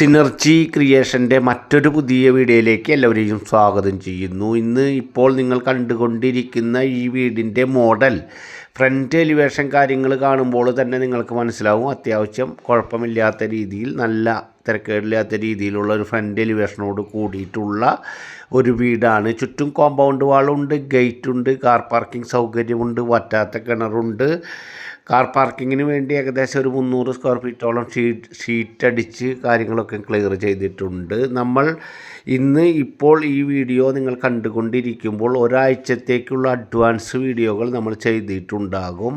Synergy ക്രിയേഷൻ്റെ മറ്റൊരു പുതിയ വീഡിയോയിലേക്ക് എല്ലാവരെയും സ്വാഗതം ചെയ്യുന്നു. ഇപ്പോൾ നിങ്ങൾ കണ്ടുകൊണ്ടിരിക്കുന്ന ഈ വീടിൻ്റെ മോഡൽ ഫ്രണ്ട് എലിവേഷൻ കാര്യങ്ങൾ കാണുമ്പോൾ തന്നെ നിങ്ങൾക്ക് മനസ്സിലാവും. അത്യാവശ്യം കുഴപ്പമില്ലാത്ത രീതിയിൽ, നല്ല തിരക്കേടില്ലാത്ത രീതിയിലുള്ള ഒരു ഫ്രണ്ട് എലിവേഷനോട് കൂടിയിട്ടുള്ള ഒരു വീടാണ്. ചുറ്റും കോമ്പൗണ്ട് വാളുണ്ട്, ഗേറ്റുണ്ട്, കാർ പാർക്കിംഗ് സൗകര്യമുണ്ട്, വറ്റാത്ത കിണറുണ്ട്. കാർ പാർക്കിങ്ങിന് വേണ്ടി ഏകദേശം ഒരു 300 സ്ക്വയർ ഫീറ്റോളം ഷീറ്റ് അടിച്ച് കാര്യങ്ങളൊക്കെ ക്ലിയർ ചെയ്തിട്ടുണ്ട്. നമ്മൾ ഇപ്പോൾ ഈ വീഡിയോ നിങ്ങൾ കണ്ടുകൊണ്ടിരിക്കുമ്പോൾ ഒരാഴ്ചത്തേക്കുള്ള അഡ്വാൻസ് വീഡിയോകൾ നമ്മൾ ചെയ്തിട്ടുണ്ടാകും.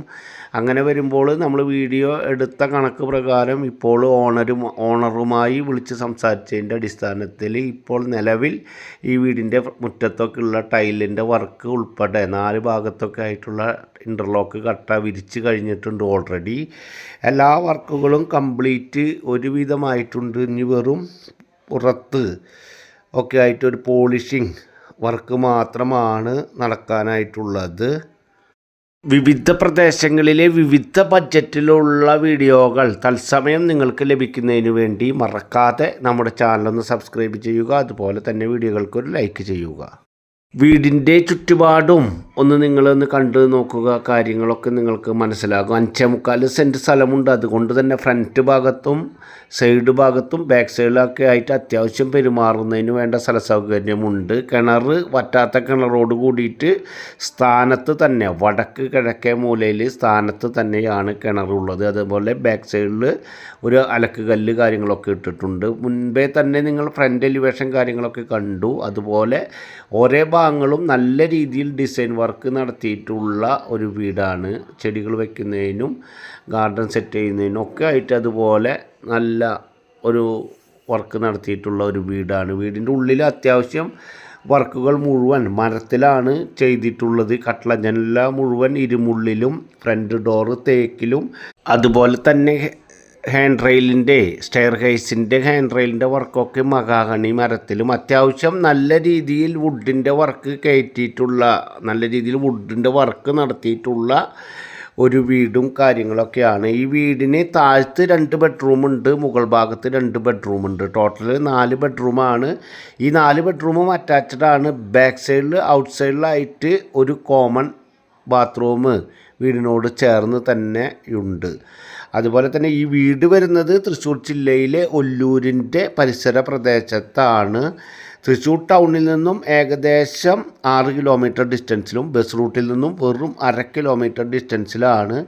അങ്ങനെ വരുമ്പോൾ നമ്മൾ വീഡിയോ എടുത്ത കണക്ക് പ്രകാരം ഇപ്പോൾ ഓണറുമായി വിളിച്ച് സംസാരിച്ചതിൻ്റെ അടിസ്ഥാനത്തിൽ ഇപ്പോൾ നിലവിൽ ഈ വീടിൻ്റെ മുറ്റത്തൊക്കെയുള്ള ടൈലിൻ്റെ വർക്ക് ഉൾപ്പെടെ 4 ഭാഗത്തൊക്കെ ആയിട്ടുള്ള ഇൻ്റർലോക്ക് കട്ട വിരിച്ച് കഴിഞ്ഞിട്ടുണ്ട്. ഓൾറെഡി എല്ലാ വർക്കുകളും കംപ്ലീറ്റ് ഒരുവിധമായിട്ടുണ്ട്. ഇനി വെറും പുറത്ത് ഒക്കെ ആയിട്ടൊരു പോളിഷിംഗ് വർക്ക് മാത്രമാണ് നടക്കാനായിട്ടുള്ളത്. വിവിധ പ്രദേശങ്ങളിലെ വിവിധ ബഡ്ജറ്റിലുള്ള വീഡിയോകൾ തത്സമയം നിങ്ങൾക്ക് ലഭിക്കുന്നതിന് വേണ്ടി മറക്കാതെ നമ്മുടെ ചാനലൊന്ന് സബ്സ്ക്രൈബ് ചെയ്യുക. അതുപോലെ തന്നെ വീഡിയോകൾക്കൊരു ലൈക്ക് ചെയ്യുക. വീടിൻ്റെ ചുറ്റുപാടും നിങ്ങളൊന്ന് കണ്ടു നോക്കുക. കാര്യങ്ങളൊക്കെ നിങ്ങൾക്ക് മനസ്സിലാകും. 5.25 സെൻറ്റ് സ്ഥലമുണ്ട്. അതുകൊണ്ട് തന്നെ ഫ്രണ്ട് ഭാഗത്തും സൈഡ് ഭാഗത്തും ബാക്ക് സൈഡിലൊക്കെ ആയിട്ട് അത്യാവശ്യം പെരുമാറുന്നതിന് വേണ്ട സ്ഥല സൗകര്യമുണ്ട്. കിണർ വറ്റാത്ത കിണറോട് കൂടിയിട്ട് സ്ഥാനത്ത് തന്നെ, വടക്ക് കിഴക്കേ മൂലയിൽ സ്ഥാനത്ത് തന്നെയാണ് കിണറുള്ളത്. അതുപോലെ ബാക്ക് സൈഡിൽ ഒരു അലക്കുകല്ല് കാര്യങ്ങളൊക്കെ ഇട്ടിട്ടുണ്ട്. മുൻപേ തന്നെ നിങ്ങൾ ഫ്രണ്ട് എലിവേഷൻ കാര്യങ്ങളൊക്കെ കണ്ടു. അതുപോലെ ഓരോ ഭാഗങ്ങളും നല്ല രീതിയിൽ ഡിസൈൻ വർക്ക് നടത്തിയിട്ടുള്ള ഒരു വീടാണ്. ചെടികൾ വയ്ക്കുന്നതിനും ഗാർഡൻ സെറ്റ് ചെയ്യുന്നതിനും ഒക്കെ ആയിട്ട് അതുപോലെ നല്ല ഒരു വർക്ക് നടത്തിയിട്ടുള്ള ഒരു വീടാണ്. വീടിൻ്റെ ഉള്ളിൽ അത്യാവശ്യം വർക്കുകൾ മുഴുവൻ മരത്തിലാണ് ചെയ്തിട്ടുള്ളത്. കട്ടള ജനല മുഴുവൻ ഇരുമുള്ളിലും, ഫ്രണ്ട് ഡോറ് തേക്കിലും, അതുപോലെ തന്നെ ഹാൻഡ് റെയിലിൻ്റെ സ്റ്റെയർ കേസിൻ്റെ ഹാൻഡ് റെയിലിൻ്റെ വർക്കൊക്കെ മഹാഗണി മരത്തിലും അത്യാവശ്യം നല്ല രീതിയിൽ വുഡിൻ്റെ വർക്ക് കയറ്റിയിട്ടുള്ള, നല്ല രീതിയിൽ വുഡിൻ്റെ വർക്ക് നടത്തിയിട്ടുള്ള ഒരു വീടും കാര്യങ്ങളൊക്കെയാണ്. ഈ വീടിന് താഴത്ത് 2 ബെഡ്റൂമുണ്ട്, മുകൾ ഭാഗത്ത് 2 ബെഡ്റൂമുണ്ട്. ടോട്ടൽ 4 ബെഡ്റൂമാണ്. ഈ 4 ബെഡ്റൂമും അറ്റാച്ച്ഡ് ആണ്. ബാക്ക് സൈഡിൽ ഔട്ട് സൈഡിലായിട്ട് ഒരു കോമൺ ബാത്റൂം വീടിനോട് ചേർന്ന് തന്നെ ഉണ്ട്. അതുപോലെ തന്നെ ഈ വീട് വരുന്നത് തൃശ്ശൂർ ജില്ലയിലെ ഒല്ലൂരിൻ്റെ പരിസര പ്രദേശത്താണ്. തൃശ്ശൂർ ടൗണിൽ നിന്നും ഏകദേശം 6 കിലോമീറ്റർ ഡിസ്റ്റൻസിലും ബസ് റൂട്ടിൽ നിന്നും വെറും 1/2 കിലോമീറ്റർ ഡിസ്റ്റൻസിലാണ്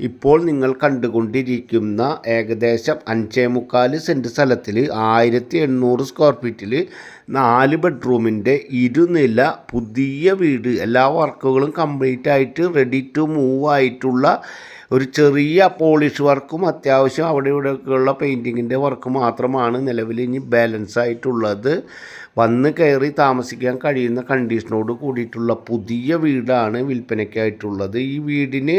ഇപ്പോൾ നിങ്ങൾ കണ്ടുകൊണ്ടിരിക്കുന്ന ഏകദേശം 5.25 സെൻറ്റ് സ്ഥലത്തിൽ 1800 സ്ക്വയർ ഫീറ്റിൽ 4 ബെഡ്റൂമിൻ്റെ ഇരുനില പുതിയ വീട്. എല്ലാ വർക്കുകളും കംപ്ലീറ്റ് ആയിട്ട് റെഡി ടു മൂവ് ആയിട്ടുള്ള ഒരു ചെറിയ പോളിഷ് വർക്കും അത്യാവശ്യം അവിടെ ഇവിടെയൊക്കെയുള്ള പെയിൻറ്റിങ്ങിൻ്റെ വർക്ക് മാത്രമാണ് നിലവിൽ ഇനി ബാലൻസ് ആയിട്ടുള്ളത്. വന്ന് കയറി താമസിക്കാൻ കഴിയുന്ന കണ്ടീഷനോട് കൂടിയിട്ടുള്ള പുതിയ വീടാണ് വിൽപ്പനയ്ക്കായിട്ടുള്ളത്. ഈ വീടിന്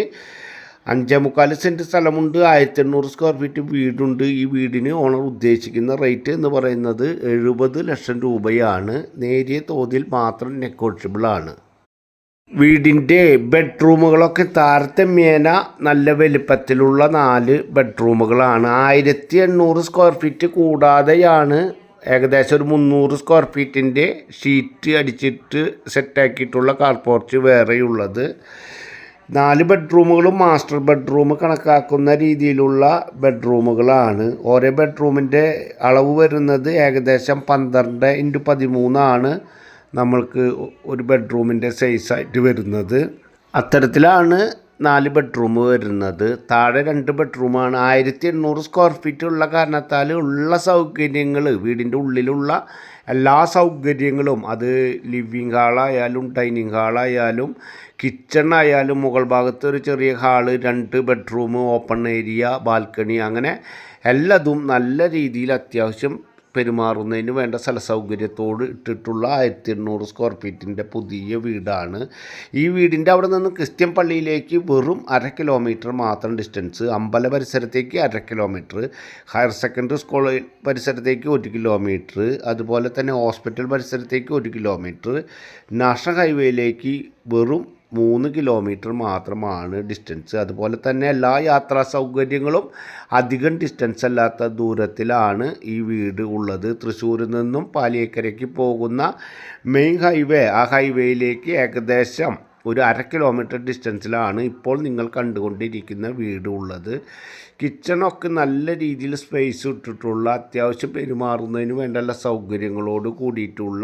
5.25 സെൻറ്റ് സ്ഥലമുണ്ട്, 1800 സ്ക്വയർ ഫീറ്റ് വീടുണ്ട്. ഈ വീടിന് ഓണർ ഉദ്ദേശിക്കുന്ന റേറ്റ് എന്ന് പറയുന്നത് 70 ലക്ഷം രൂപയാണ്. നേരിയ തോതിൽ മാത്രം നെഗോഷ്യബിളാണ്. വീടിൻ്റെ ബെഡ്റൂമുകളൊക്കെ താരതമ്യേന നല്ല വലിപ്പത്തിലുള്ള 4 ബെഡ്റൂമുകളാണ്. 1800 സ്ക്വയർ ഫീറ്റ് കൂടാതെയാണ് ഏകദേശം ഒരു 300 സ്ക്വയർ ഫീറ്റിൻ്റെ ഷീറ്റ് അടിച്ചിട്ട് സെറ്റാക്കിയിട്ടുള്ള കാർ പോർച്ച് വേറെയുള്ളത്. 4 ബെഡ്റൂമുകളും മാസ്റ്റർ ബെഡ്റൂം കണക്കാക്കുന്ന രീതിയിലുള്ള ബെഡ്റൂമുകളാണ്. ഓരോ ബെഡ്റൂമിൻ്റെ അളവ് വരുന്നത് ഏകദേശം 12x13 ആണ് നമ്മൾക്ക് ഒരു ബെഡ്റൂമിൻ്റെ സൈസായിട്ട് വരുന്നത്. അത്തരത്തിലാണ് 4 ബെഡ്റൂം വരുന്നത്. താഴെ 2 ബെഡ്റൂമാണ്. 1800 സ്ക്വയർ ഫീറ്റ് ഉള്ള കാരണത്താൽ ഉള്ള സൗകര്യങ്ങൾ, വീടിൻ്റെ ഉള്ളിലുള്ള എല്ലാ സൗകര്യങ്ങളും, അത് ലിവിങ് ഹാളായാലും ഡൈനിങ് ഹാളായാലും കിച്ചൺ ആയാലും മുകൾ ഭാഗത്ത് ഒരു ചെറിയ hall, 2 bedroom, open area, balcony, അങ്ങനെ എല്ലാതും നല്ല രീതിയിൽ അത്യാവശ്യം പെരുമാറുന്നതിന് വേണ്ട സ്ഥല സൗകര്യത്തോട് ഇട്ടിട്ടുള്ള 1800 സ്ക്വയർ ഫീറ്റിൻ്റെ പുതിയ വീടാണ്. ഈ വീടിൻ്റെ അവിടെ നിന്ന് ക്രിസ്ത്യൻ പള്ളിയിലേക്ക് വെറും 1/2 കിലോമീറ്റർ മാത്രം ഡിസ്റ്റൻസ്, അമ്പല പരിസരത്തേക്ക് 1/2 കിലോമീറ്റർ, ഹയർ സെക്കൻഡറി സ്കൂൾ പരിസരത്തേക്ക് 1 കിലോമീറ്റർ, അതുപോലെ തന്നെ ഹോസ്പിറ്റൽ പരിസരത്തേക്ക് 1 കിലോമീറ്റർ, നാഷണൽ ഹൈവേയിലേക്ക് വെറും 3 കിലോമീറ്റർ മാത്രമാണ് ഡിസ്റ്റൻസ്. അതുപോലെ തന്നെ എല്ലാ യാത്രാ സൗകര്യങ്ങളും അധികം ഡിസ്റ്റൻസ് അല്ലാത്ത ദൂരത്തിലാണ് ഈ വീട് ഉള്ളത്. തൃശ്ശൂരിൽ നിന്നും പാലിയേക്കരയ്ക്ക് പോകുന്ന മെയിൻ ഹൈവേ, ആ ഹൈവേയിലേക്ക് ഏകദേശം ഒരു 1/2 കിലോമീറ്റർ ഡിസ്റ്റൻസിലാണ് ഇപ്പോൾ നിങ്ങൾ കണ്ടുകൊണ്ടിരിക്കുന്ന വീട് ഉള്ളത്. കിച്ചണൊക്കെ നല്ല രീതിയിൽ സ്പേസ് ഇട്ടിട്ടുള്ള, അത്യാവശ്യം പെരുമാറുന്നതിന് വേണ്ട എല്ലാ സൗകര്യങ്ങളോട് കൂടിയിട്ടുള്ള,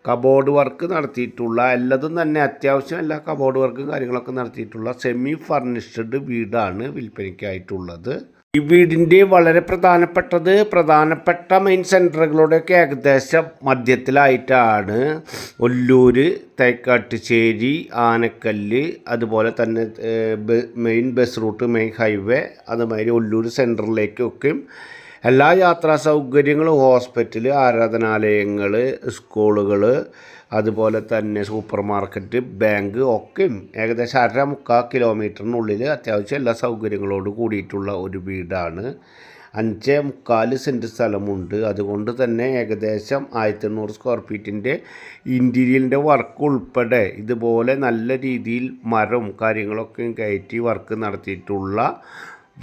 കബോർഡ് വർക്ക് നടത്തിയിട്ടുള്ള, എല്ലാതും തന്നെ അത്യാവശ്യം എല്ലാ കബോർഡ് വർക്കും കാര്യങ്ങളൊക്കെ നടത്തിയിട്ടുള്ള സെമി ഫർണിഷ്ഡ് വീടാണ് വിൽപ്പനയ്ക്കായിട്ടുള്ളത്. ഈ വീടിൻ്റെ വളരെ പ്രധാനപ്പെട്ട മെയിൻ സെൻറ്ററുകളുടെയൊക്കെ ഏകദേശം മധ്യത്തിലായിട്ടാണ് ഒല്ലൂർ, തേക്കാട്ടുശ്ശേരി, ആനക്കല്ല്, അതുപോലെ തന്നെ main bus route, main highway, അതുമാതിരി ഒല്ലൂർ സെൻറ്ററിലേക്കൊക്കെ എല്ലാ യാത്രാ സൗകര്യങ്ങളും, ഹോസ്പിറ്റൽ, ആരാധനാലയങ്ങൾ, സ്കൂളുകൾ, അതുപോലെ തന്നെ സൂപ്പർ മാർക്കറ്റ്, ബാങ്ക് ഒക്കെ ഏകദേശം 1.25 കിലോമീറ്ററിനുള്ളിൽ അത്യാവശ്യം എല്ലാ സൗകര്യങ്ങളോട് കൂടിയിട്ടുള്ള ഒരു വീടാണ്. 5.25 സെൻറ്റ് സ്ഥലമുണ്ട്. അതുകൊണ്ട് തന്നെ ഏകദേശം 1800 സ്ക്വയർ ഫീറ്റിൻ്റെ ഇൻറ്റീരിയലിൻ്റെ വർക്ക് ഉൾപ്പെടെ ഇതുപോലെ നല്ല രീതിയിൽ മരം കാര്യങ്ങളൊക്കെ കയറ്റി വർക്ക് നടത്തിയിട്ടുള്ള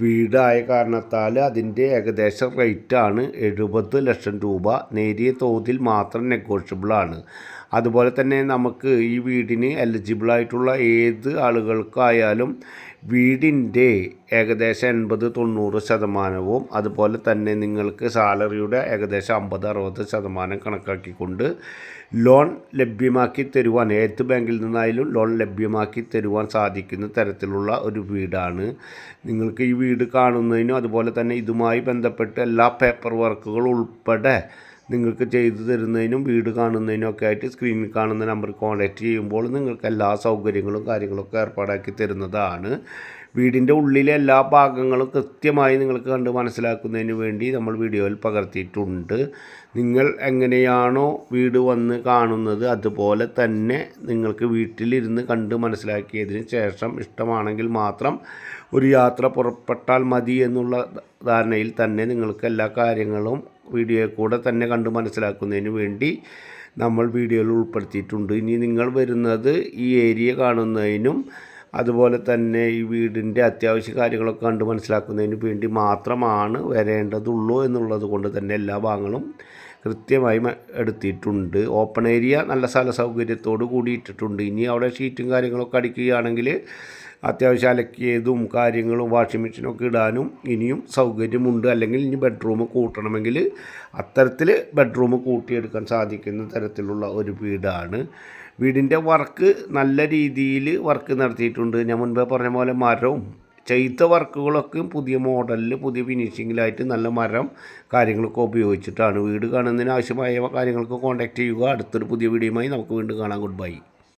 വീടായ കാരണത്താൽ അതിൻ്റെ ഏകദേശം റേറ്റാണ് 70 ലക്ഷം രൂപ. നേരിയ തോതിൽ മാത്രം നെഗോഷ്യബിളാണ്. അതുപോലെ തന്നെ നമുക്ക് ഈ വീടിന് എലിജിബിളായിട്ടുള്ള ഏത് ആളുകൾക്കായാലും വീടിൻ്റെ ഏകദേശം 80-90%, അതുപോലെ തന്നെ നിങ്ങൾക്ക് സാലറിയുടെ ഏകദേശം 50-60% കണക്കാക്കിക്കൊണ്ട് ലോൺ ലഭ്യമാക്കി തരുവാൻ, ഏത് ബാങ്കിൽ നിന്നായാലും ലോൺ ലഭ്യമാക്കി തരുവാൻ സാധിക്കുന്ന തരത്തിലുള്ള ഒരു വീടാണ്. നിങ്ങൾക്ക് ഈ വീട് കാണുന്നതിനും അതുപോലെ തന്നെ ഇതുമായി ബന്ധപ്പെട്ട് എല്ലാ പേപ്പർ വർക്കുകൾ ഉൾപ്പെടെ നിങ്ങൾക്ക് ചെയ്തു തരുന്നതിനും വീട് കാണുന്നതിനും ഒക്കെ ആയിട്ട് സ്ക്രീനിൽ കാണുന്ന നമ്പർ കോൺടാക്റ്റ് ചെയ്യുമ്പോൾ നിങ്ങൾക്ക് എല്ലാ സൗകര്യങ്ങളും കാര്യങ്ങളൊക്കെ ഏർപ്പാടാക്കി തരുന്നതാണ്. വീടിൻ്റെ ഉള്ളിലെ എല്ലാ ഭാഗങ്ങളും കൃത്യമായി നിങ്ങൾക്ക് കണ്ട് മനസ്സിലാക്കുന്നതിന് വേണ്ടി നമ്മൾ വീഡിയോയിൽ പകർത്തിയിട്ടുണ്ട്. നിങ്ങൾ എങ്ങനെയാണോ വീട് വന്ന് കാണുന്നത് അതുപോലെ തന്നെ നിങ്ങൾക്ക് വീട്ടിലിരുന്ന് കണ്ട് മനസ്സിലാക്കിയതിന് ശേഷം ഇഷ്ടമാണെങ്കിൽ മാത്രം ഒരു യാത്ര പുറപ്പെട്ടാൽ മതി എന്നുള്ള ധാരണയിൽ തന്നെ നിങ്ങൾക്ക് എല്ലാ കാര്യങ്ങളും വീഡിയോയിൽ കൂടെ തന്നെ കണ്ട് മനസ്സിലാക്കുന്നതിന് വേണ്ടി നമ്മൾ വീഡിയോയിൽ ഉൾപ്പെടുത്തിയിട്ടുണ്ട്. ഇനി നിങ്ങൾ വരുന്നത് ഈ ഏരിയ കാണുന്നതിനും അതുപോലെ തന്നെ ഈ വീടിൻ്റെ അത്യാവശ്യ കാര്യങ്ങളൊക്കെ കണ്ട് മനസ്സിലാക്കുന്നതിന് വേണ്ടി മാത്രമാണ് വരേണ്ടതുള്ളൂ എന്നുള്ളത് കൊണ്ട് തന്നെ എല്ലാ ഭാഗങ്ങളും കൃത്യമായി എടുത്തിട്ടുണ്ട്. ഓപ്പൺ ഏരിയ നല്ല സ്ഥല സൗകര്യത്തോട് കൂടി ഇട്ടിട്ടുണ്ട്. ഇനി അവിടെ ഷീറ്റും കാര്യങ്ങളൊക്കെ അടിക്കുകയാണെങ്കിൽ അത്യാവശ്യം അലക്കിയതും കാര്യങ്ങളും വാഷിംഗ് മെഷീനൊക്കെ ഇടാനും ഇനിയും സൗകര്യമുണ്ട്. അല്ലെങ്കിൽ ഇനി ബെഡ്റൂം കൂട്ടണമെങ്കിൽ അത്തരത്തിൽ ബെഡ്റൂം കൂട്ടിയെടുക്കാൻ സാധിക്കുന്ന തരത്തിലുള്ള ഒരു വീടാണ്. വീടിൻ്റെ വർക്ക് നല്ല രീതിയിൽ വർക്ക് നടത്തിയിട്ടുണ്ട്. ഞാൻ മുൻപേ പറഞ്ഞ പോലെ മരവും ചെയ്ത വർക്കുകളൊക്കെ പുതിയ മോഡലിൽ പുതിയ ഫിനിഷിങ്ങിലായിട്ട് നല്ല മരം കാര്യങ്ങളൊക്കെ ഉപയോഗിച്ചിട്ടാണ്. വീട് കാണുന്നതിന് ആവശ്യമായ കാര്യങ്ങൾക്ക് കോൺടാക്റ്റ് ചെയ്യുക. അടുത്തൊരു പുതിയ വീഡിയോയുമായി നമുക്ക് വീണ്ടും കാണാം. Good bye.